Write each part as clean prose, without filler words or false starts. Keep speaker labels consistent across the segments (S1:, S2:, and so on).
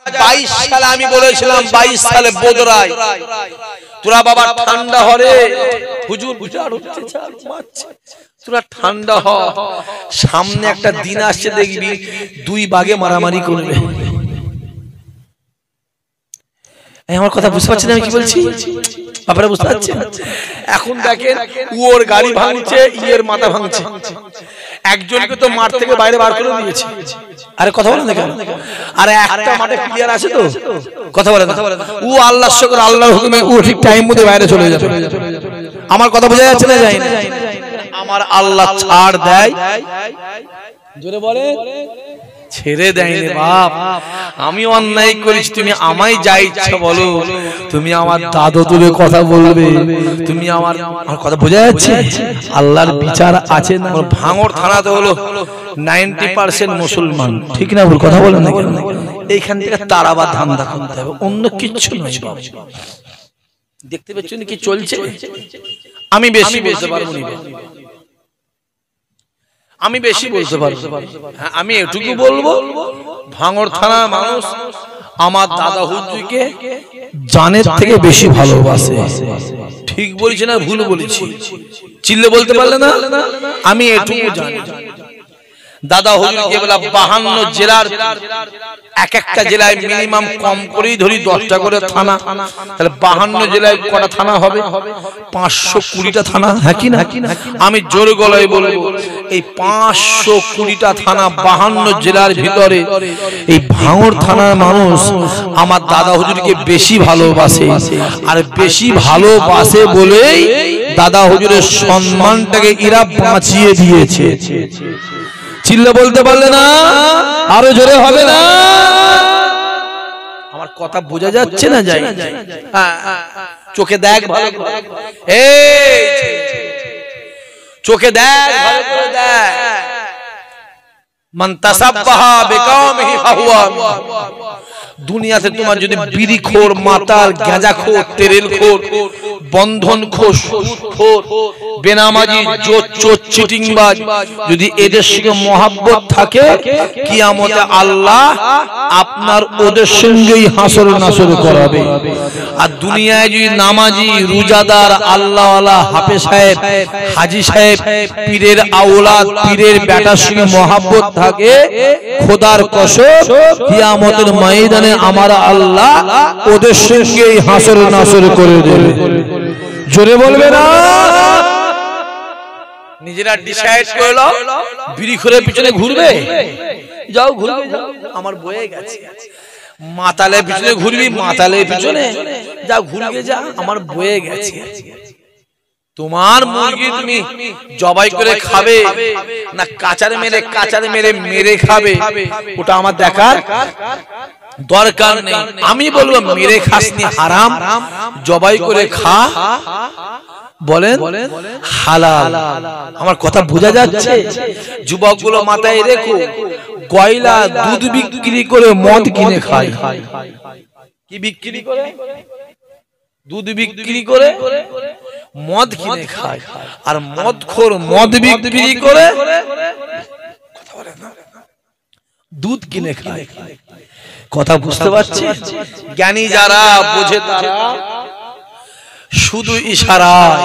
S1: 2022 সালে আমি বলেছিলাম 22 সালে বোদরায় তোরা বাবা ঠান্ডা হরে হুজুর বিচার হচ্ছে চাল মারছে তোরা ঠান্ডা হ সামনে একটা দিন আসছে দেখবি দুই বাগে মারামারি করবে আমার কথা বুঝতে পারছেন আমি কি বলছি আপনারা বুঝতে পারছেন এখন দেখেন ওর গাড়ি ভাঙছে ইয়ের মাথা ভাঙছে একজনকে তো মাঠ থেকে বাইরে বার করে দিয়েছে আরে কথা বলেন না কেন আরে একটা মাঠে ক্লিয়ার আছে তো কথা বলেন ও আল্লাহর শুকর আল্লাহর হুকুমে ও ঠিক টাইম মতো বাইরে চলে যাবে আমার কথা বোঝা যাচ্ছে না যায় না আমার আল্লাহ ছাড় দেয় জোরে বলে ছেড়ে দেয়নি বাপ আমি অন্যায় করেছি তুমি আমায় যা ইচ্ছা বলো তুমি আমার দাদু তুলে কথা বলবে তুমি আমার কথা বোঝা যাচ্ছে আল্লাহর বিচার আছে না ভাঙড় থানাতে হলো 90% মুসলমান ঠিক না ভুল কথা বলেন না এইখান থেকে তারাবাদ ধান্দা করতে হবে অন্য কিছু নয় দেখতে পাচ্ছেন কি চলছে আমি বেশি বলতে পারবো না আমি বেশি বলতে পারবো আমি এটুকু বলবো ভাঙড় থানা মানুষ আমার দাদা হুজুরকে জানের থেকে বেশি ভালোবাসে ঠিক বলছি না ভুল বলেছি চিল্লে বলতে পারলে না আমি এটুকু জানি দাদা হুজুরকে বলা 52 জেলার এক একটা জেলায় মিনিমাম কম করেই ধরি 10টা করে থানা তাহলে 52 জেলায় কটা থানা হবে 520টা থানা হ্যাঁ কি না আমি জোরে গলায় বলবো এই 520টা থানা 52 জেলার ভিতরে এই ভাঙড় থানার মানুষ আমার দাদা হুজুরকে বেশি ভালোবাসে আর বেশি ভালোবাসে বলেই দাদা হুজুরের সম্মানটাকে এরা বাঁচিয়ে দিয়েছে চিল্লা বলতে পারলে না আরো জোরে হবে না আমার কথা বোঝা যাচ্ছে না যাই চোখে দেখ ভালো এই চোখে দেখ ভালো করে দেখ মান তাসাব্বাহা বিকাওমিহি ফাহুয়া দুনিয়াতে তোমার যদি বিড়িখোর মাতাল গাঁজাখোর তেরেলখোর বন্ধনখোর সুদখোর বেনামাজি চোর চিটিংবাজ যদি এদের সঙ্গে মহব্বত থাকে কিয়ামতে আল্লাহ আপনার ওদের সঙ্গেই হাসর নাসর করাবে আর দুনিয়ায় যদি নামাজি রোজাদার আল্লাহওয়ালা হাফেজ সাহেব হাজী সাহেব পীরের আওলাদ পীরের বেটার সঙ্গে মহব্বত থাকে খোদার কসম কিয়ামতের ময়দানে আমার আল্লাহ ওদের সঙ্গেই হাসর নাসর করে দেবে জোরে বলবে না নিজেরা ডিসাইড করে নাও বিড়িখোরের পিছনে ঘুরবে যাও ঘুরবে আমার বয়ে গেছে মাতালের পিছনে ঘুরবি মাতালের পিছনে যা ঘুরবে যা আমার বয়ে গেছে তোমার মুরগি তুমি জবাই করে খাবে না কাচারে মেরে মেরে খাবে ওটা আমার দেখার দরকার নেই আমি বলবো মেরে খাসনি হারাম জবাই করে খা বলেন হালাল আমার কথা বোঝা যাচ্ছে যুবকগুলো মাথায় রেখো কয়লা দুধ বিক্রি করে মদ কিনে খায় কি বিক্রি করে দুধ বিক্রি করে মদ কিনে খায় আর মদখোর মদ বিক্রি করে কথা বলে না দুধ কিনে খায় কথা বুঝতে পারছি জ্ঞানী যারা বোঝে তারা শুধু ইশারায়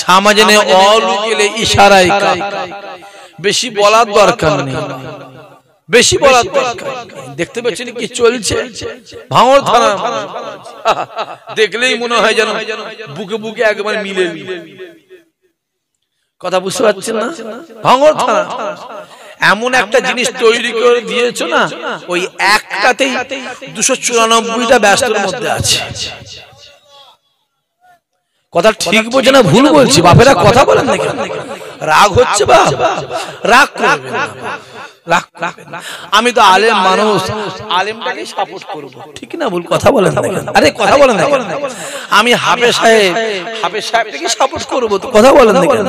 S1: সমাজে অলুকেলে ইশারায় কাজ বেশি বলার দরকার নেই বেশি বলার দরকার দেখতে পাচ্ছেন কি চলছে ভাঙড় থানা দেখলেই মনে হয় যেন বুকে বুকে একবার মিলে কথা বুঝতে পারছেন না ভাঙড় থানা এমন একটা জিনিস তৈরি করে দিয়েছো না ওই একটাতেই 294টা ব্যস্তের মধ্যে আছে কথা ঠিক বলছে না ভুল বলছি বাপেরা কথা বলেন না কেন রাগ হচ্ছে বাপ রাগ করবে না আমি তো আলেম মানুষ আলেমটাকে সাপোর্ট করব ঠিক না ভুল কথা বলেন না কেন আরে কথা বলেন না আমি হাফেজ সাহেবটাকে সাপোর্ট করব তো কথা বলেন না কেন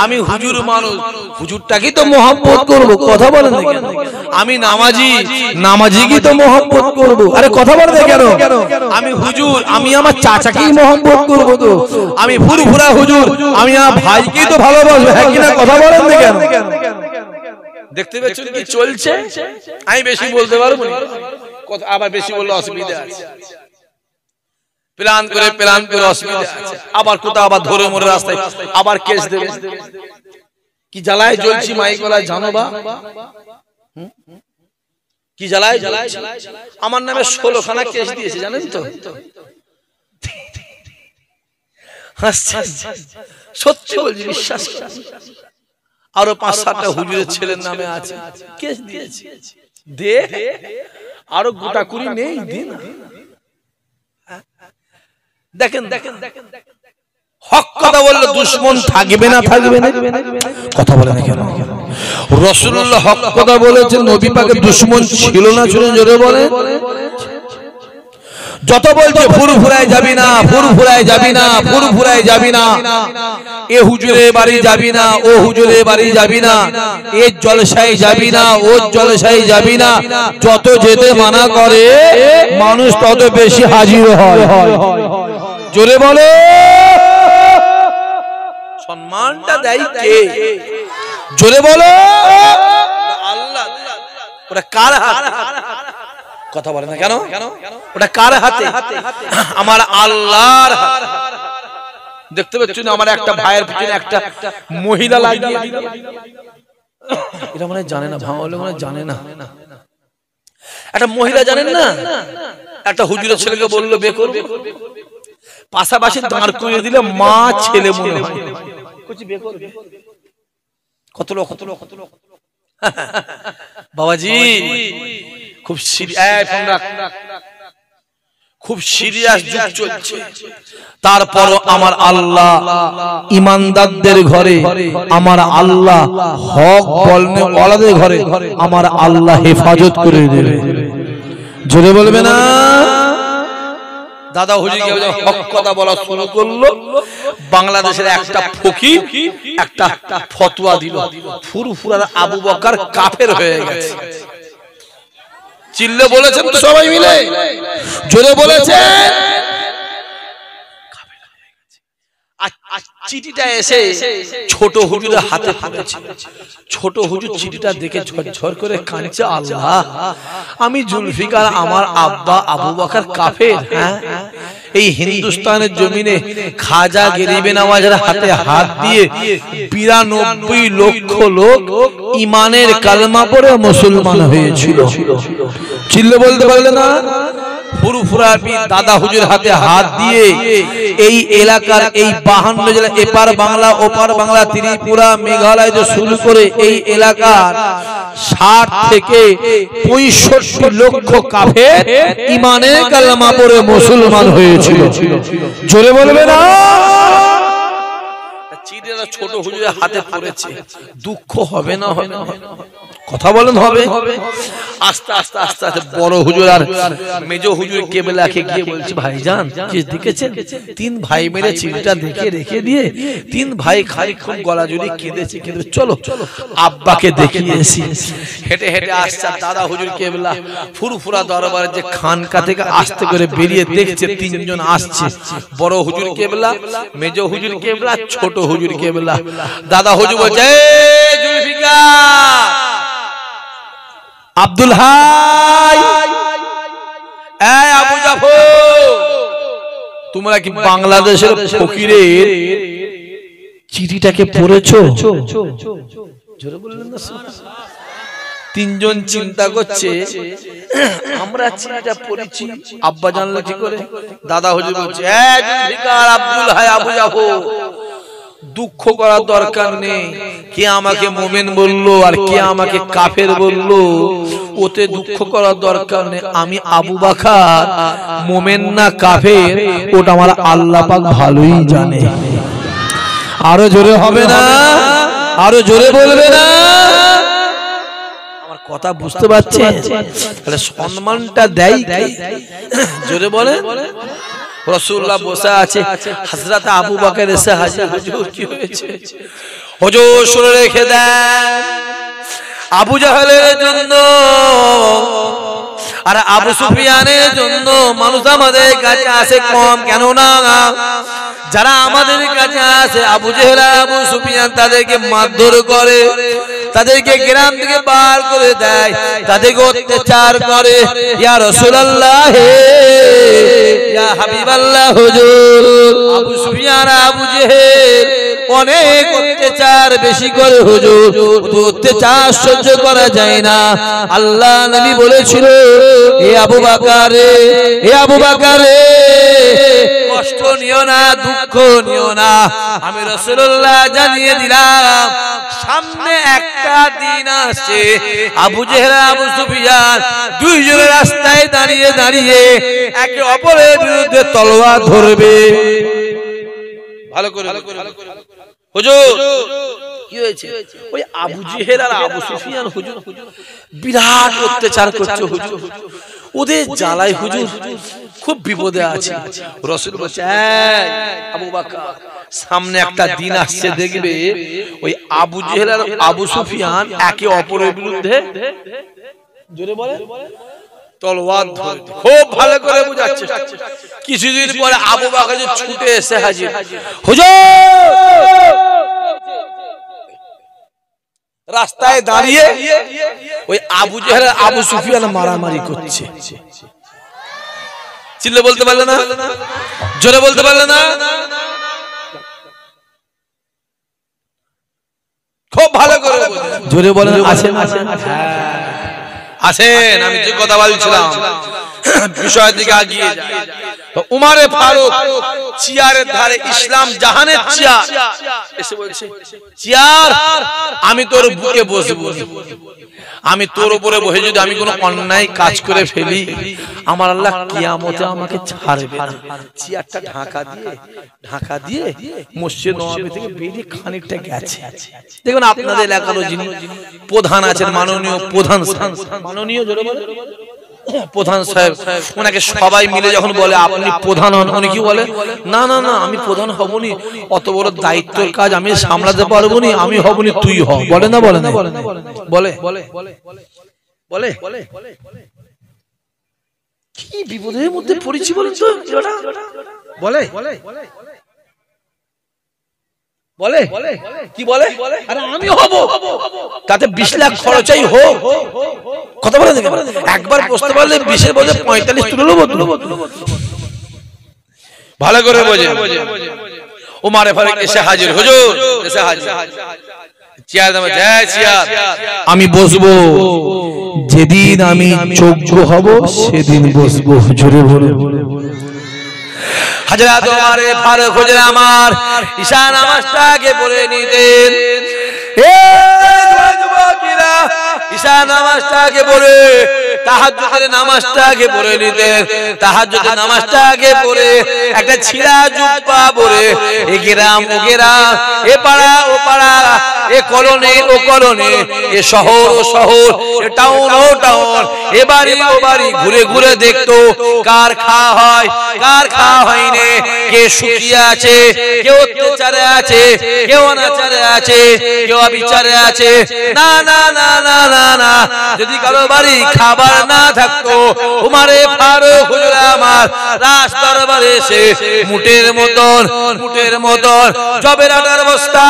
S1: আমি হুজুর মানুষ হুজুরটাকে তো মহব্বত করব কথা বলেন না কেন আমি নামাজিকে তো মহব্বত করব আরে কথা বলেন না কেন আমি হুজুর আমি আমার চাচাকেই মহব্বত করব তো আমি ফুরফুরা হুজুর আমি আমার ভাইকেই তো ভালোবাসবো হ্যাঁ কিনা কথা বলেন না কেন দেখতে পাচ্ছেন কি চলছে আমি বেশি বলতে পারবো না আবার বেশি বললে অসুবিধা আছে, প্ল্যান করে অসুবিধা আছে, আবার কোথাও আবার ধরে মরে রাস্তায় আবার কেস দেবে। কি জ্বালায় জ্বলছি মাইক গলায় জানো বা কি জ্বালায়? আমার নামে 16 খানা কেস দিয়েছে জানেন তো। সত্যি বলছি, বিশ্বাস করেন। আরো 5-7টা হুজুরের ছেলের নামে আছে, কেস দিয়েছে। দে আরো গোটা কুড়ি নেই, দিন। দেখেন হক কথা বললে দুশ্মন থাকবে না কথা বলে না কেন? রাসূলুল্লাহ হক কথা বলেছেন, নবী পাকের দুশ্মন ছিল না ছিল? জোরে বলে। যত বলছে ফুরফুরায় যাবি না, ফুরফুরায় যাবি না, ফুরফুরায় যাবি না, এ হুজুরের বাড়ি যাবি না, ও হুজুরের বাড়ি যাবি না, এ জলসায় যাবি না, ও জলসায় যাবি না, যত যেতে মানা করে মানুষ তত বেশি হাজির হয়। জোরে বলে। সম্মানটা দেয় কে? জোরে বলো। আল্লাহ। ওটা কার হাতে? কথা বলে না কেন? ওটা কার হাতে? আমার আল্লাহর হাতে। দেখতে পাচ্ছেন আমার একটা ভাইয়ের পিছনে একটা মহিলা লাগিয়ে দিল। এটা মানে জানে না, ভাঙলে মানে জানে না। একটা মহিলা জানেন না, একটা হুজুরের ছেলেকে বললো বে করবে, পাশাপাশি দাঁড় করিয়ে দিলে মা ছেলে মনে হয়। কত লোক বাবাজি, খুব সিরিয়াস যুগ চলছে। তারপরও আমার আল্লাহ ইমানদারদের ঘরে, আমার আল্লাহ হক বলনে ওয়ালাদের ঘরে আমার আল্লাহ হেফাজত করে দেবে। জোরে বলবে না? দাদা হুজুরকে হক কথা বলা শুরু করলো, বাংলাদেশের একটা ফকির একটা ফতোয়া দিল, ফুরফুরার আবু বকর কাফের হয়ে গেছে। চিল্লে বলেছেন তো সবাই মিলে? জোরে বলেছেন। চিঠিটা এসে ছোট হুজুরের হাতে পড়েছে। ছোট হুজুর চিঠিটা দেখে ঝরঝর করে কাঁদছে, আল্লাহ, আমি জুলফিকার, আমার আব্বা আবু বকর কাফের। হ্যাঁ, এই হিন্দুস্তানের জমিনে খাজা গরিবে নওয়াজের হাতে হাত দিয়ে 92 লক্ষ লোক ঈমানের কালেমা পড়ে মুসলমান হয়েছিল। চিল্লে বলতে পারলে না? ফুরফুরা দাদা হুজুর হাতে হাত দিয়ে এই এলাকার এই 52 জেলা, এপার বাংলা ওপার বাংলা, ত্রিপুরা, মেঘালয় যে শুরু করে এই এলাকার 60 থেকে 65 লক্ষ কাফের ঈমানের কালেমা পড়ে মুসলমান হয়েছিল। জোরে বলবে না? চিঠিটা ছোট হুজুরের হাতে পড়েছে, দুঃখ হবে না? হবে না? কথা বলেন হবে। আস্তে আস্তে আস্তে আস্তে বড় হুজুর আর মেজ হুজুর কেবলাকে গিয়ে বলছে, ভাইজান কি দেখেছেন? 3 ভাই মেরে চিঠিটা দেখে রেখে দিয়ে 3 ভাই খালি খুব গলা জুড়ে কেঁদেছে। চলো আব্বাকে দেখিয়ে এসি। হেঁটে হেঁটে আসছে দাদা হুজুর কেবলা ফুরফুরা দরবারে যে খানকা থেকে আস্তে করে বেরিয়ে দেখছে 3 জন আসছে, বড় হুজুর কেবলা, মেজ হুজুর কেবলা, ছোট হুজুর কেবলা। দাদা হুজুর বলছে, জুলফিকার, আব্দুল হাই, আবু জাফর, তোমরা কি বাংলাদেশের ফকিরের চিঠিটাকে পড়েছো? জোরে বললেন না? 3 জন চিন্তা করছে, আমরা চিঠিটা পড়েছি, আব্বা জানলো কি করে? দাদা হুজুর বলছে, জুলফিকার, আব্দুল হাই, আবু জাফর, দুঃখ করার দরকার নেই। কে আমাকে মুমিন বললো আর কে আমাকে কাফের বললো, ওতে দুঃখ করার দরকার নেই। আমি আবু বকর মুমিন না কাফের ওটা আমার আল্লাহ পাক ভালোই জানে। আরো জোরে হবে না? আরো জোরে বলবে না? আমার কথা বুঝতে পারছেন? তাহলে সম্মানটা দেয় কে? জোরে বলে। রাসূলুল্লাহ বসে আছে, হযরত আবু বকর এসে হাজির, হুজুর কি হয়েছে? হুজুর শুনে রেখে দেন, আবু জাহেলের জন্য আর আবু সুফিয়ানের জন্য মানুষ আমাদের কাছে আসে কম। কেন না? যারা আমাদের কাছে আসে আবু জেহেল, আবু সুফিয়ান তাদেরকে মারধর করে, তাদেরকে গ্রাম থেকে বার করে দেয়, তাদেরকে অত্যাচার করে। ইয়া রাসূলুল্লাহ, ইয়া হাবিবাল্লাহ হুজুর, আবু সুফিয়ান আবু জেহেল অনেক অত্যাচার বেশি করে হুজুর, অত্যাচার সহ্য করা যায় না। আল্লাহ নবী বলেছিল, হে আবু বকর, হে আবু বকর, কষ্ট নিও না, দুঃখ নিও না, আমি রাসূলুল্লাহ জানিয়ে দিলাম সামনে একটা দিন আসছে, আবু জেহেল আবু সুফিয়ান দুইজনে রাস্তায় দাঁড়িয়ে দাঁড়িয়ে একে অপরের বিরুদ্ধে তলোয়ার ধরবে। ভালো করে হুজুর, কি হয়েছে? ওই আবু জেহেল আর আবু সুফিয়ান হুজুর বিরাট অত্যাচার করছে হুজুর, ওদের জ্বালায় হুজুর খুব বিপদে আছে। রাসূল বলেছে, আবু বকর, সামনে একটা দিন আসছে, দেখবে ওই আবু জেহেল আর আবু সুফিয়ান একে অপরের বিরুদ্ধে জোরে বলে তলোয়ার ধরবে। খুব ভালো করে বুঝাচ্ছে। কিছুদিন পরে আবু বকর ছুটে এসে হাজির, হুজুর রাস্তায় দাঁড়িয়ে ওই আবু জেহেল আবু সুফিয়ান মারামারি করছে। চিল্লে বলতে পারলে না, জোরে বলতে পারলে না? খুব ভালো করে জোরে বলেন, আসেন আসেন আসেন। আমি যে কথা বলছিলাম বিষয়ের দিকে এগিয়ে যাই। তো উমারে ফারুক চেয়ারের ধারে, ইসলাম জাহানের চেয়ার, এসে বলছে, চেয়ার আমি তোর বুকে বসবো, আমি তোর উপরে বসে যদি আমি কোনো অন্যায় কাজ করে ফেলি, আমার আল্লাহ কিয়ামতে আমাকে ছাড়বে না। চেয়ারটা ঢাকা দিয়ে মসজিদ নববী থেকে বেরিয়ে খানিকটা গেছে। দেখুন আপনাদের এলাকারও যিনি প্রধান আছেন, মাননীয় প্রধান, মাননীয় প্রধান সাহেব, ওনাকে সবাই মিলে যখন বলে আপনি প্রধান হন, উনি কি বলে, না না না আমি প্রধান হবনি, অত বড় দায়িত্বের কাজ আমি সামলাতে পারবো নি, আমি হবনি, তুই হ। বলে না বলে না বলে বলে কি বিপদের মধ্যে পড়েছি বলেন তো, বলে বলে কি বলে, আরে আমি হব, তাতে 20 লাখ খরচাই হোক, কথা বলে দেখেন, একবার বসতে পারলে 20-এর বদলে 45 তুলে নেবো। ভালো করে বোঝে। উমারে ফারুক এসে হাজির, হুজুর এসে হাজির, চেয়ার দাও, জয় চেয়ার, আমি বসবো, যেদিন আমি যোগ্য হব সেদিন বসবো। জোরে বলে হযরত উমারে ফারুক হুজুর আমার ঈশা নামাজটাকে পড়ে নিতেন। যুবকেরা ঈশা নামাজটাকে পড়ে তাহাজ্জুদের নামাজটাকে পড়ে নিতেন। তাহাজ্জুদের নামাজটাকে পড়ে একটা ছিঁড়া জুব্বা পরে এ গ্রাম ও গ্রাম, এ পাড়া ও পাড়া, এ কলোনি ও কলোনি, এ শহর ও শহর, এ টাউন ও টাউন, এ বাড়ি ও বাড়ি ঘুরে ঘুরে দেখতো কার খাওয়া হয় কার খাওয়া হয়নি, কে সুখিয়ে আছে, কেউ অত্যাচারে আছে, কেউ অনাচারে আছে, কেউ অবিচারে আছে। না না না না না না, যদি কারো বাড়ি খাবার না থাকতো, উমারে ফারুক হুজুর আমার রাজ দরবারে এসে মুটের মতন জবের আটার বস্তা,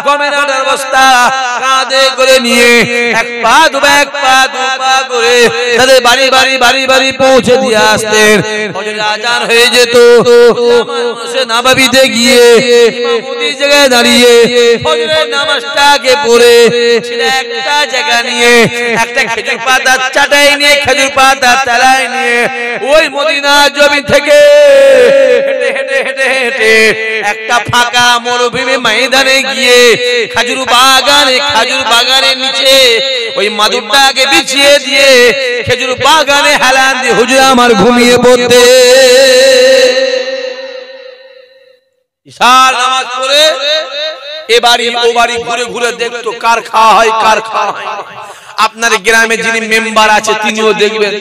S1: গমের আটার বস্তা কাঁধে করে নিয়ে এক পা দু পা করে তাদের বাড়ি পৌঁছে দিয়ে আসতেন। ফজরের আজান হয়ে যেত, মসজিদে নববীতে গিয়ে ইমামতি জায়গায় দাঁড়িয়ে ফজরের নামাজটাকে পড়ে একটা জায়গা নিয়ে একটা খেজুর পাতা চাটাই নিয়ে, খেজুর পাতা তালাই নিয়ে ওই মদিনা জমি থেকে হেঁটে হেঁটে হেঁটে হেঁটে একটা ফাঁকা মরুভূমি ময়দানে গিয়ে খেজুর বাগানের নিচে ওই মাদুরটাকে বিছিয়ে দিয়ে খেজুর বাগানে হেলান দিয়ে হুজুর আমার ঘুমিয়ে পড়তে। ঈশার নামাজ পড়ে এ বাড়ি ও বাড়ি ঘুরে ঘুরে দেখতো কার খাওয়া হয় কার খাওয়া হয়। আপনার গ্রামে যিনি মেম্বার আছে তিনিও দেখবেন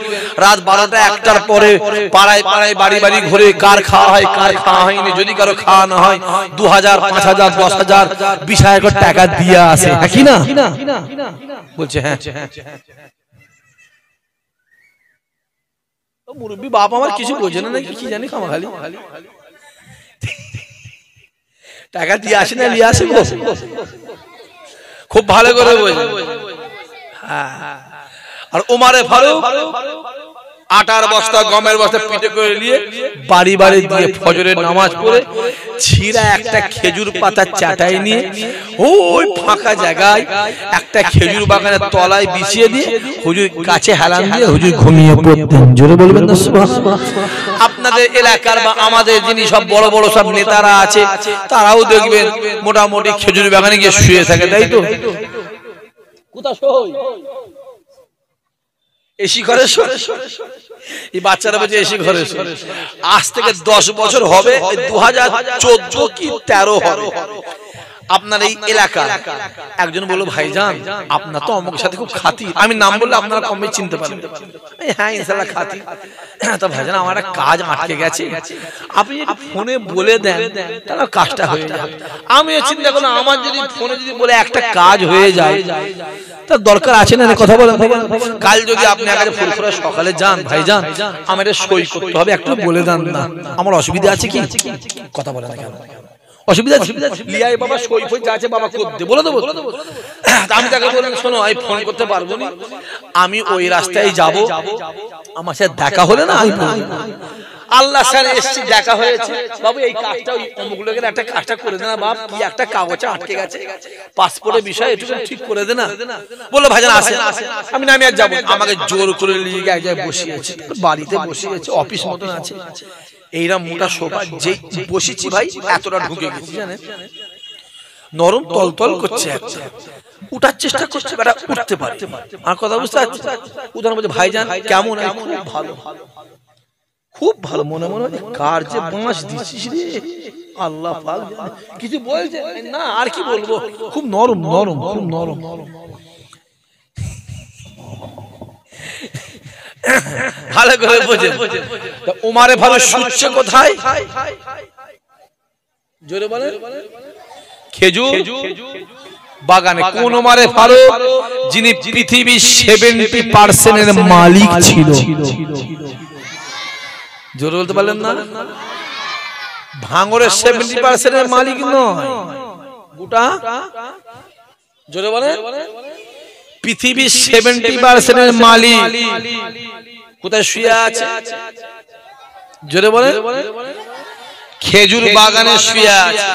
S1: রাত 12টা 1টার পরে পাড়ায় পাড়ায় বাড়ি বাড়ি ঘুরে কার খাওয়া হয় কার খাওয়া হয়নি। যদি কারো খাওয়া না হয় 2000 5000 10000 20,000 টাকা দিয়ে আসে, কি না বলছে? হ্যাঁ মুরব্বী বাপ আমার কিছু বোঝে না, কি জানি খামা খালি টাকা দিয়ে আসে না নিয়ে আসে। খুব ভালো করে বোঝেন। আর ওমরে ফারুক আটার বস্তা গমের বস্তা পিঠে করে নিয়ে বাড়ি বাড়ি দিয়ে ফজরের নামাজ পড়ে ছিঁড়া একটা খেজুর পাতা চাটাই নিয়ে ওই ফাঁকা জায়গায় একটা খেজুর বাগানের তলায় বিছিয়ে দিয়ে হুজুর কাছে হেলান দিয়ে হুজুর ঘুমিয়ে পড়তেন। জোরে বলবেন না সুবহানাল্লাহ। আপনাদের এলাকার বা আমাদের যিনি সব বড় বড় সব নেতারা আছে তারাও দেখবেন মোটামুটি খেজুর বাগানে গিয়ে শুয়ে থাকে, তাই তো? কোথায় সই এসি ঘরে এই বাচ্চারা বলছে এসি ঘরে। আজ থেকে 10 বছর হবে, 2014 কি 13 হবে। আপনার এই এলাকা একজন বলল ভাইজান আপনার তো অমুকের সাথে খুব খাতি, আমি নাম বললে আপনারা কমে চিনতে পারবেন। হ্যাঁ ইনশাআল্লাহ খাতি। তো ভাইজান আমার একটা কাজ আটকে গেছে, আপনি যদি ফোনে বলে দেন তাহলে কাজটা হয়ে যাবে। আমি চিন্তা করলাম আমার যদি ফোনে যদি বলে একটা কাজ হয়ে যায় তার দরকার আছে না কথা বলেন। কাল যদি আপনি আগে ফুরফুরা সকালে যান ভাইজান আমার সই করতে হবে একটু বলে দেন না, আমার অসুবিধা আছে কি? কথা বলেন কেন? অসুবিধা লিয়াই বাবা সই ফই যা আছে বাবা করতে বলে দেবো। আমি তাকে বললাম শোনো আমি ফোন করতে পারবো না, আমি ওই রাস্তায় যাব, আমার সাথে দেখা হলে না আমি আল্লাহ স্যার এসছি দেখা হয়েছে বাবু এই কাজটা ওই অমুক লোকের একটা কাজটা করে দে না বাপ, কি একটা কাগজে আটকে গেছে পাসপোর্টের বিষয় একটু ঠিক করে দে না। বললো ভাইজান আসেন। আমি না আমি আর যাবো, আমাকে জোর করে নিয়ে এক জায়গায় বসিয়েছে, বাড়িতে বসিয়েছে অফিস মতন আছে, এইরকম মোটা সোফা যে বসেছি ভাই এতটা ঢুকে গেছি জানেন, নরম তলতল করছে, একটা উঠার চেষ্টা করছে বেটা উঠতে পারে। আর কথা বুঝতে পারছি উদাহরণ বলছে ভাইজান কেমন? খুব ভালো, খুব ভালো। মনে মনে হয় কার যে বাঁশ দিছিস রে আল্লাহ পাক, কিছু বলছে না আর কি বলবো, খুব নরম নরম খুব নরম। ভালো করে বোঝেন ওমরে ফারুক শুচ্ছে কোথায়? জোরে বলেন খেজুর বাগানে। কোন ওমরে ফারুক? যিনি পৃথিবীর 70% এর মালিক ছিল। জোরে বলতে পারলেন না? ভাঙরের 70% এর মালিক নয় গোটা। জোরে বলেন পৃথিবীর 70% এর মালিক কোথায় শুয়ে আছে? জোরে বলেন খেজুর বাগানে শুয়ে আছে।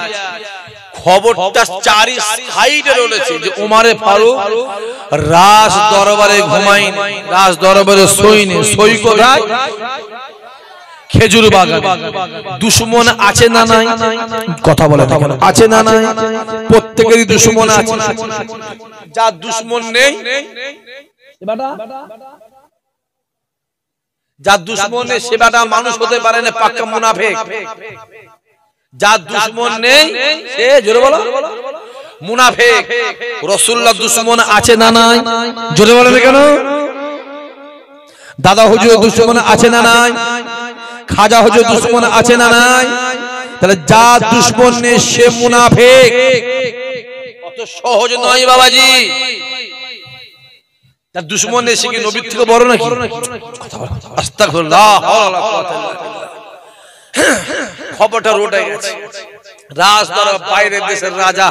S1: খবরটা চারি সাইডে রয়েছে যে ওমরে ফারুক রাজ দরবারে ঘুমাইনি, রাজ দরবারে শোয়নি। সই কোথায়? খেজুর বাগান। দুশমন আছে না নাই? কথা বলে আছে না নাই? প্রত্যেকেরই দুশমন আছে। যার দুশমন নেই যার দুশমন নেই সে বেটা মানুষ হতে পারে না, পাক্কা মুনাফিক। যার দুশমন নেই সে জোরে বলো মুনাফিক। রাসূলুল্লাহ দুশমন আছে না নাই? জোরে বলেন কেন? দাদা হুজুর দুশমন আছে না নাই? খাজা হুজুর দুশমন আছে না নাই? তাহলে যার দুশমন নেই সে মুনাফিক। অত সহজ নয় বাবাজি। তার দুশমন নেই সে কি নবীর থেকে বড় নাকি? আস্তাগফিরুল্লাহ। খবরটা রোটে গেছে। রাজদরবার বাইরের দেশের রাজা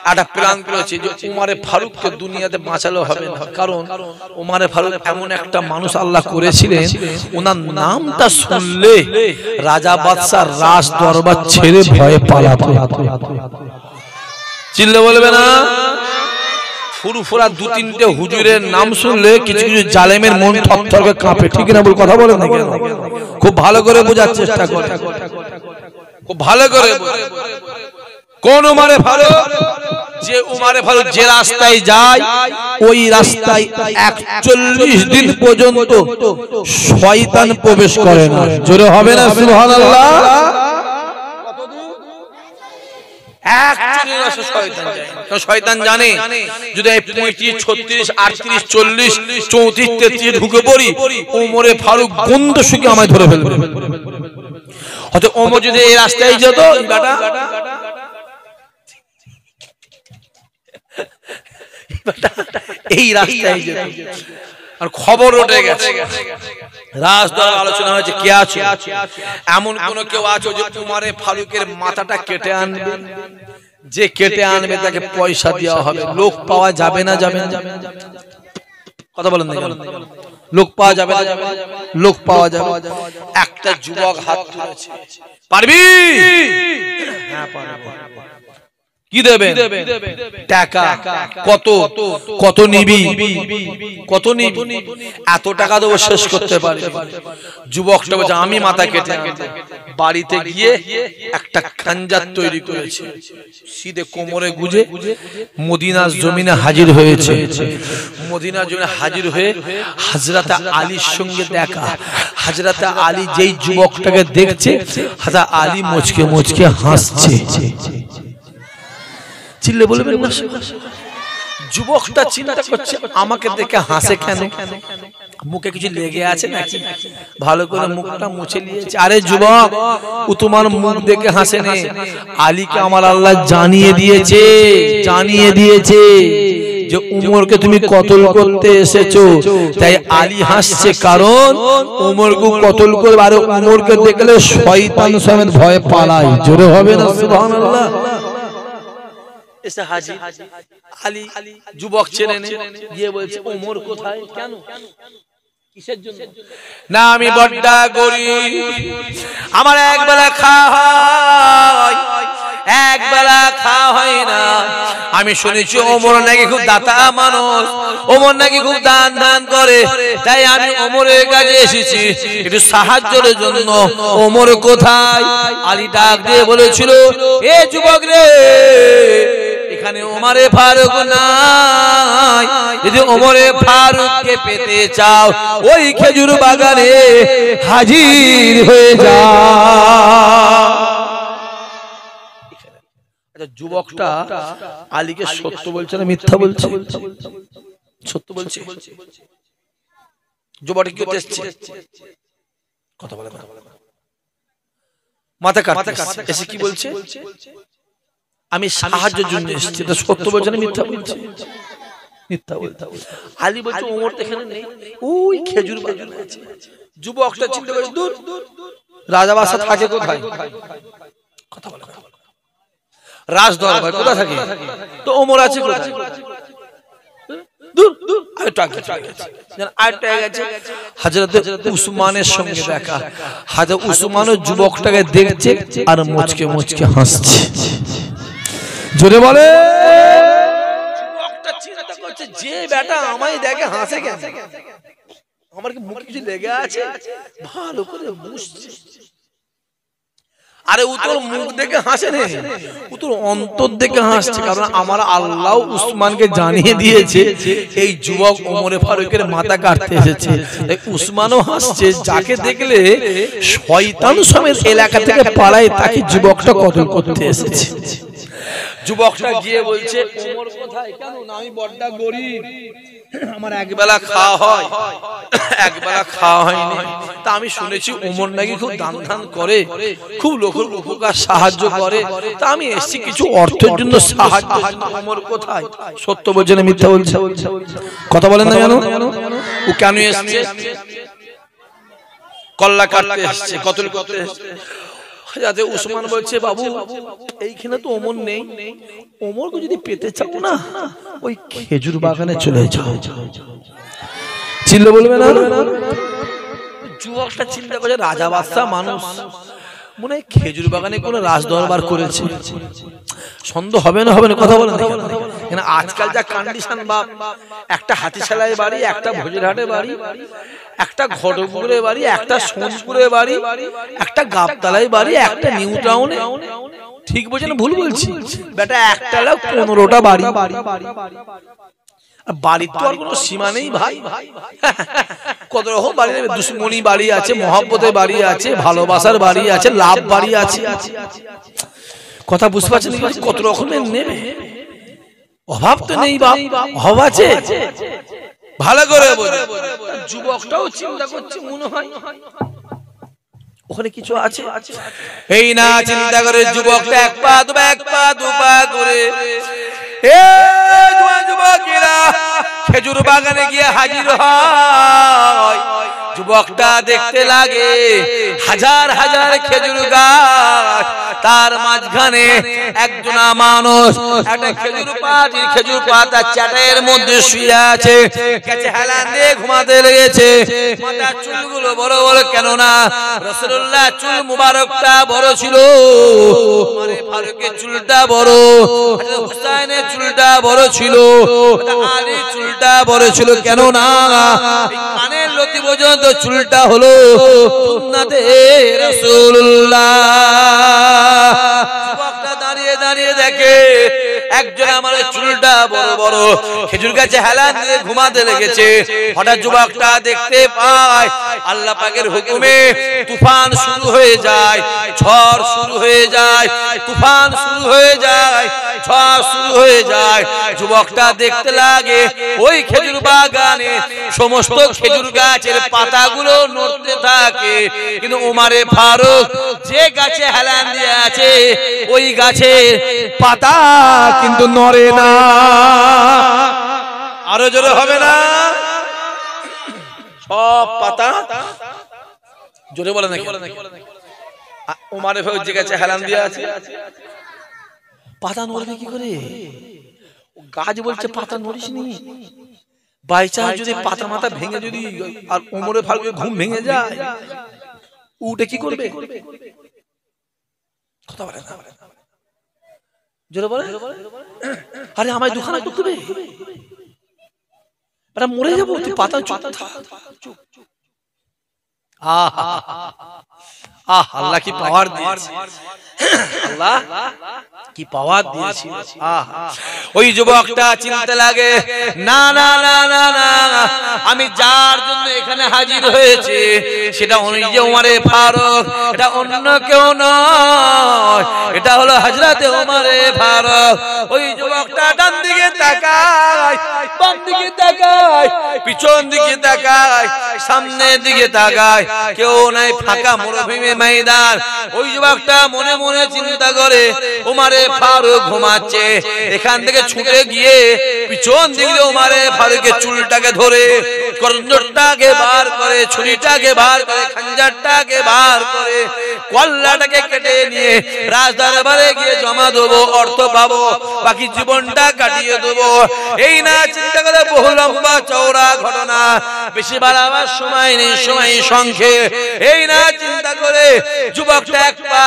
S1: একটা প্ল্যান করেছে যে ওমরে ফারুককে দুনিয়াতে বাঁচালো হবে না, কারণ ওমরে ফারুক এমন একটা মানুষ আল্লাহ করেছিলেন ওনার নামটা শুনলে রাজা বাদশা রাজদরবার ছেড়ে ভয়ে পালাতো। চিল্লে বলবে না? ফুরফুরা 2-3টে হুজুরের নাম শুনলে কিছু কিছু জালেমের মন থরথর করে কাঁপে। ঠিক না? বল কথা বলে না কেন? খুব ভালো করে বোঝার চেষ্টা করে, খুব ভালো করে। কোন ওমরে ফারুক? যে ওমরে ফারুক যে রাস্তায় যায় ওই রাস্তায় 41 দিন পর্যন্ত শয়তান প্রবেশ করে না। জোরে হবে না সুবহানাল্লাহ? শয়তান জানে যদি 35, 36, 38, 40, 34, 33 ঢুকে পড়ি ওমরে ফারুক গন্ধ শুকে আমায় ধরে ফেলবে। হয়তো ওমর যদি এই রাস্তায় যেত এই রাস্তায় যেত আর খবর উঠে গেছে। রাজদরবার আলোচনা হয়েছে কে আছে, এমন কোন কেউ আছে যে ওমরে ফারুকের মাথাটা কেটে আনবে? যে কেটে আনবে তাকে পয়সা দেওয়া হবে। লোক পাওয়া যাবে না, যাবে না, কথা বলেন না, লোক পাওয়া যাবে না, লোক পাওয়া যাবে। একটা যুবক হাত তুলেছে, পারবি? হ্যাঁ পারবো। কি দেবে? টাকা। কত? কত নিবি? কত নিবি? এত টাকা দেবো, শেষ করতে পারি। যুবকটা বলছে আমি মাথা কেটে বাড়িতে গিয়ে একটা খাঞ্জার তৈরি করেছে, সিধে কোমরে গুজে মদিনার জমিনে হাজির হয়েছে। মদিনার জমিনে হাজির হয়ে হযরত আলীর সঙ্গে দেখা। হযরত আলী যেই যুবকটাকে দেখছে, হযরত আলী মুচকে মুচকে হাসছে। চিল্লে বলবেন না, যুবকটা চিন্তা করছে আমাকে দেখে হাসে কেন, মুখে কিছু লেগে আছে নাকি? ভালো করে মুখটা মুছে নিয়েছে। আরে যুবক, ও তোমার মুখ দেখে হাসে না, আলীকে আমার আল্লাহ জানিয়ে দিয়েছে, জানিয়ে দিয়েছে যে উমরকে তুমি কতল করতে এসেছো। তাই আলী হাসছে, কারণ উমরকে কতল করবে, আর উমরকে দেখলে শয়তান সমেত ভয় পালায়। জোরে হবে না সুবহানাল্লাহ। এসে হাজি আলী যুবক চেনে গিয়ে বলছে ওমর কোথায়? কেন? কিসের জন্য? না আমি বড্ডা গরিব, আমার একবেলা খাওয়া হয়, একবেলা খাওয়া হয় না। আমি শুনেছি ওমর নাকি খুব দাতা মানুষ, ওমর নাকি খুব দান দান করে, তাই আমি ওমরের কাছে এসেছি একটু সাহায্যের জন্য। ওমর কোথায়? আলী ডাক দিয়ে বলেছিল, এ যুবক রে, এখানে ওমরে ফারুক নাই, যদি ওমরে ফারুককে পেতে চাও ওই খেজুর বাগানে হাজির হয়ে যাও। আচ্ছা, যুবকটা আলীকে সত্য বলছে না মিথ্যা বলছে? সত্য বলছে। যুবকটা কি করতে এসেছে? কথা বলে না, মাথা কাটতে এসে কি বলছে? আমি সাহায্যের জন্য এসেছি। এটা সত্য বলছে না মিথ্যা বলছে? মিথ্যা বলছে। আলী বলছে ওমর তো এখানে নেই, ওই খেজুর বাগানে আছে। যুবকটা চিন্তা করে, দূর, রাজাবাসা থাকে কোথায়? কথা বলে না, রাজ দরবার কোথায় থাকে? তো ওমর আছে কোথায়? দূর, হযরত উসমানের সঙ্গে দেখা। হযরত উসমান যুবকটাকে দেখছে আর মুচকে মুচকে হাসছে। জোরে বলে। যুবকটা চিন্তা করছে, যে বেটা আমায় দেখে হাসে কেন? আমার কি মুখে কিছু লেগে আছে? ভালো করে বুঝছে। আরে ও তোর মুখ দেখে হাসে না, ও তোর অন্তর দেখে হাসছে। কারণ আমার আল্লাহ উসমানকে জানিয়ে দিয়েছে এই যুবক ওমরে ফারুকের মাথা কাটতে এসেছে। তাই উসমানও হাসছে। যাকে দেখলে শয়তান সমেত এলাকা থেকে পালায়, তাকে যুবকটা কতল করতে এসেছে। যুবকটা গিয়ে বলছে ওমর কোথায়? কেন? না আমি বড্ডা গরিব, আমার একবেলা খাওয়া হয়, একবেলা খাওয়া হয়নি। তা আমি শুনেছি ওমর নাকি খুব দান দান করে, খুব লোকের উপকার সাহায্য করে, তা আমি এসেছি কিছু অর্থের জন্য সাহায্য। ওমর কোথায়? সত্য বলছে না মিথ্যা বলছে? কথা বলেন না কেন? ও কেন এসেছে? কল্লা কাটতে এসেছে, কতল করতে এসেছে। যাতে উসমান বলছে, বাবু এইখানে তো ওমর নেই, ওমরকে যদি পেতে চাও না ওই খেজুর বাগানে চলে যাও। চিল্লে বলবে না? যুবকটা চিন্তা করে, রাজা বাদশা মানুষ, মনে হয় খেজুর বাগানে কোনো রাজ দরবার করেছে। সন্দেহ হবে না? হবে না? কথা বলেন। আজকাল যা কন্ডিশন, বা একটা হাতিশালায় বাড়ি, একটা ভোজেরহাটে বাড়ি, একটা ঘটকপুরে বাড়ি, একটা সোনপুরে বাড়ি, একটা গাবতলায় বাড়ি, একটা নিউ টাউনে। ঠিক বলছেন ভুল বলছি? বেটা একটা 15টা বাড়ি। বাড়ির তো আর কোনো সীমা নেই ভাই। কত রকম বাড়ি নেবে? দুশ্মনী বাড়ি আছে, মহব্বতের বাড়ি আছে, ভালোবাসার বাড়ি আছে, লাভ বাড়ি আছে। কথা বুঝতে পারছেন? কত রকমের নেবে, অভাব তো নেই বাপ, অভাব আছে। ভালো করে বলে। যুবকটাও চিন্তা করছে, মনে হয় ওখানে কিছু আছে। এই না চিন্তা করে যুবকটা এক পা দুপা করে যুবকেরা খেজুর বাগানে গিয়ে হাজির হয়। যুবকটা দেখতে লাগে হাজার হাজার খেজুর গাছ, তার মাঝখানে একজন মানুষ একটা খেজুর পাতা চাটাইয়ের মধ্যে শুয়ে আছে, কাছে হেলান দিয়ে ঘুমাতে লেগেছে। মাথার চুলগুলো বড় বড়, কেননা রাসূলুল্লাহ চুল মুবারকটা বড় ছিল, ওমরে ফারুকের চুলটা বড়, হুসাইনের চুলটা বড় ছিল, আলীর চুলটা বড় ছিল, কেননা কানের লতি পর্যন্ত চুলটা হলো সুন্নাতে রাসূলুল্লাহ। যুবকটা দাঁড়িয়ে দাঁড়িয়ে দেখে একজন আমার চুলটা বড় বড় খেজুর গাছে হেলান দিয়ে ঘুমাতে লেগেছে। হঠাৎ যুবকটা দেখতে পায় আল্লাহ পাকের হুকুমে তুফান শুরু হয়ে যায়, ঝড় শুরু হয়ে যায়, তুফান শুরু হয়ে যায়, ঝড় শুরু হয়ে যায়। যুবকটা দেখতে লাগে ওই খেজুর বাগানে সমস্ত খেজুর গাছের পাতাগুলো নড়তে থাকে, কিন্তু ওমরে ফারুক যে গাছে হেলান দিয়ে আছে ওই গাছের পাতা কিন্তু নড়ে না। আরো জোরে হবে না? সব পাতা জোরে বলে নাকি? ওমরে ফারুক যে গাছে হেলান দিয়ে আছে পাতা নড়বে কি করে? গাছ বলছে পাতা নড়িসনি, বাই চান্স যদি পাতা মাথা ভেঙে যদি আর ওমরে ফারুকের ঘুম ভেঙে যায়, উঠে কি করবে? কথা বলে না, জোরে বলে। আরে আমায় দুখানা টুক দেবে, আরে মরে যাবো, তুই পাতা চুপ থাক। আল্লাহ কি পাওয়ার দিয়েছে, আল্লাহ কি পাওয়ার দিয়েছে। ওই যুবকটা চিনতে লাগে, না না না না না, আমি যার জন্য এখানে হাজির হয়েছে সেটা ওই যে ওমরে ফারুক, এটা অন্য কেউ নয়, এটা হলো হযরতে ওমরে ফারুক। ওই যুবকটা ডান দিকে তাকায়, বাম দিকে তাকায়, পিছন দিকে তাকায়, সামনের দিকে তাকায়, কেউ নাই, ফাঁকা মরুভূমি ময়দান। ওই যুবকটা মনে মনে চিন্তা করে ওমরে ফারুক ঘুমাচ্ছে, এখান থেকে ছুটে গিয়ে পিছন দিকে ওমরে ফারুকের চুলটাকে ধরে, কর্জটাকে বার করে, ছুরিটাকে বার করে, খঞ্জরটাকে বার করে, কল্লাটাকে কেটে নিয়ে রাজদরবারে গিয়ে জমা দেবো, অর্থ পাবো, বাকি জীবনটা কাটিয়ে দেবো। এই না চিন্তা করে বহু লম্বা চওড়া ঘটনা, বেশি বাড়াবার সময় নেই, সময় সংক্ষেপ। এই না চিন্তা করে যুবকটা এক পা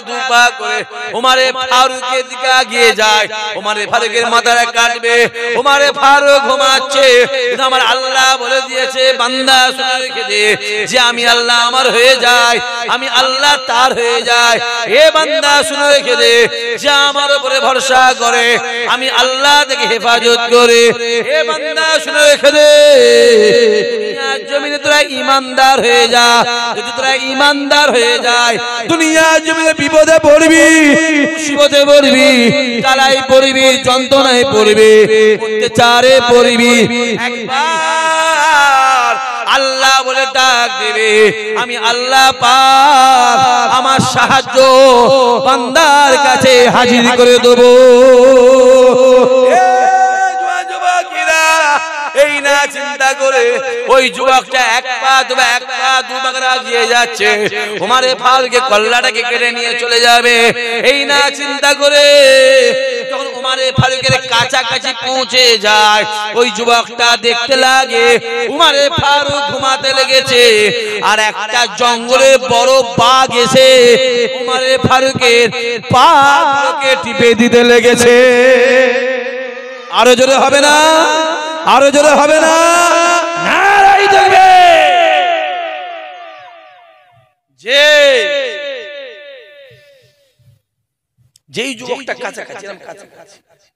S1: দু পা করে ওমরে ফারুকের দিকে এগিয়ে যায়। ওমরে ফারুকের মাথাটা কাটবে, ওমরে ফারুক ঘুমাচ্ছে, কিন্তু আমার আল্লাহ বলে দিয়েছে, বান্দা শুনে রেখে দে যে আমি আল্লাহ আমার হয়ে যায়, আমি আল্লাহ তার হয়ে যায়। এ বান্দা শুনে রেখে দে যে আমার উপরে ভরসা করে আমি আল্লাহ থেকে হেফাজত করে। এ বান্দা শুনে রেখে দে, দুনিয়ার জমিনে তোরা ঈমানদার হয়ে যা, যদি তোরা ঈমানদার হয়ে যায় দুনিয়ার জমিনে বিপদে পড়বি, মুসিবতে পড়বি, জ্বালায় পড়বি, যন্ত্রণায় পড়বি, অত্যাচারে পড়বি, একবার আল্লাহ বলে ডাক দিবি, আমি আল্লাহ পাক আমার সাহায্য বান্দার কাছে হাজির করে দেব। এই না চিন্তা করে ওই যুবকটা এক পা দু পা এগিয়ে যাচ্ছে, ওমরে ফারুকের কল্লাটাকে কেটে নিয়ে চলে যাবে। এই না চিন্তা করে যখন ওমরে ফারুকের কাছাকাছি পৌঁছে যায়, ওই যুবকটা দেখতে লাগে ওমরে ফারুক ঘুমাতে লেগেছে, আর একটা জঙ্গলে বড় বাঘ এসে ওমরে ফারুকের পাকে টিপে দিতে লেগেছে। আরো জোরে হবে না? আরো জোরে হবে না? নারাই দেখবে যে যেই যুবকটা কাছাকাছি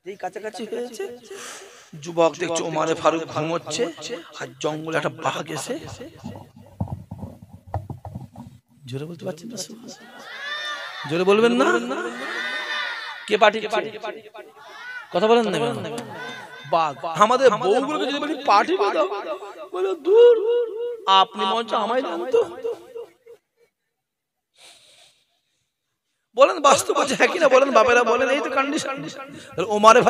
S1: যেই কাছাকাছি হয়েছে, যুবক দেখছে ওমরে ফারুক ঘুমোচ্ছে, আর জঙ্গলে একটা বাঘ এসে, জোরে বলতে পারছেন না? জোরে বলবেন না? কে পার্টি কথা বলেন না? বাঘ। আমাদের বউগুলোকে যদি বলি পার্টি দাও, বলে দূর, আপনি মঞ্চ আমায় দেন তো। বলেন বাস্তব আছে, হ্যাঁ কিনা বলেন, বাপেরা বলেন, এই তো কন্ডিশন। ওমরে